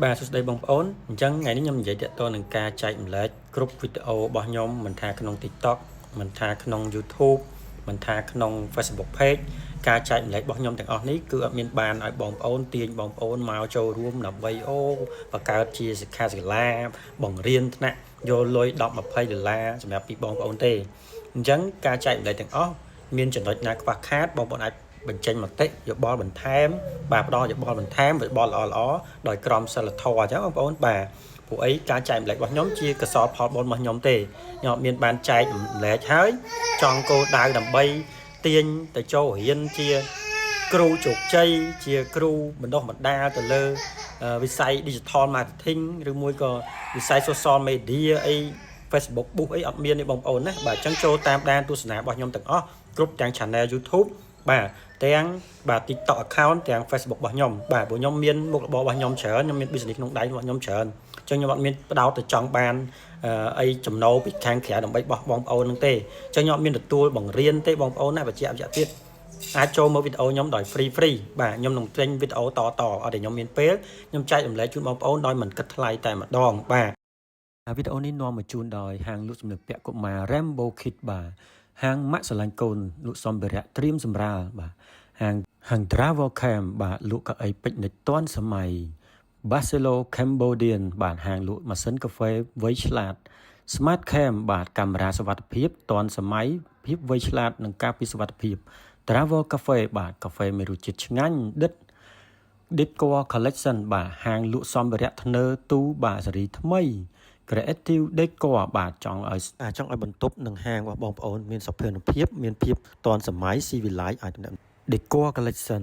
បាទសួស្តីបងប្អូនអញ្ចឹងថ្ងៃនេះខ្ញុំនិយាយទាក់ទងនឹងការចែកម្លែកគ្រប់វីដេអូរបស់ខ្ញុំមិនថាក្នុង TikTok មិនថាក្នុង YouTube មិនថាក្នុង Facebook Page ការចែកម្លែករបស់ខ្ញុំទាំងអស់នេះគឺអត់មានបានឲ្យបងប្អូនទាញបងប្អូនមកចូលរួមដើម្បីបង្កើតជាសិក្ខាសាលាបង្រៀនថ្នាក់យកលុយ10-20ដុល្លារសម្រាប់ពីបងប្អូនទេអញ្ចឹងការចែកម្លែកទាំងអស់មានចំណុចណាខ្វះខាតបងប្អូនអាចបញ្ចេញមតិយោបល់បន្ថែមបាទផ្ដល់យោបល់បន្ថែមយោបល់ល្អៗដោយក្រមសីលធម៌អញ្ចឹងបងប្អូនបាទព្រោះអីការចែកម្លែករបស់ខ្ញុំជាកសលផលបុណ្យរបស់ខ្ញុំទេខ្ញុំអត់មានបានចែកម្លែកហើយចង់គោលដៅដើម្បីទាញទៅចូលរៀនជាគ្រូជោគជ័យជាគ្រូបណ្ដុះបណ្ដាលទៅលើវិស័យ Digital Marketing ឬមួយក៏វិស័យ Social Media អី Facebook Boost អីអត់មានទេបងប្អូនណាបាទអញ្ចឹងចូលតាមដានទស្សនារបស់ខ្ញុំទាំងអស់គ្រប់ទាំង Channel YouTube បាទទាំងបាទ TikTok account ទាំង Facebook របស់ខ្ញុំបាទព្រោះខ្ញុំមានមុខរបររបស់ខ្ញុំច្រើនខ្ញុំមាន business ក្នុងដៃរបស់ខ្ញុំច្រើនអញ្ចឹងខ្ញុំអត់មានបដោតទៅចង់បានអីចំណូលពីខាងក្រៅដើម្បីបោះបងប្អូនហ្នឹងទេអញ្ចឹងខ្ញុំអត់មានទទួលបង្រៀនទេបងប្អូនណាបញ្ជាក់ទៀតអាចចូលមើលវីដេអូខ្ញុំដោយ free បាទខ្ញុំនឹងចេញវីដេអូតអត់តែខ្ញុំមានពេលខ្ញុំចែករំលែកជូនបងប្អូនដោយមិនគិតថ្លៃតែម្ដងបាទវីដេអូនេះនាំមកជូនដោយហាងលក់សម្លៀកពាក់កុមារ Rainbow Kids បាទហាងម៉ាក់ស្រឡាញ់កូនលក់សម្ភារៈត្រៀមសម្រាលបាទហាង Travel Cam បាទលក់កៅអីពិកនិចទាន់សម័យ Barcelo Cambodian បាទហាងលក់ម៉ាស៊ីនកាហ្វេវៃឆ្លាត Smart Cam បាទកាមេរ៉ាសុវត្ថិភាពទាន់សម័យភាពវៃឆ្លាតនិងការពីសុវត្ថិភាព Travel Cafe បាទកាហ្វេមានរសជាតិឆ្ងាញ់ដិត Decor Collection បាទហាងលក់សម្ភារៈធ្នើទូបាទសេរីថ្មី Creative Decor បាទចង់ឲ្យបន្ទប់និងហាងរបស់បងប្អូនមានសោភ័ណភាពមានភាពទាន់សម័យស៊ីវិល័យឲ្យ Decor Collection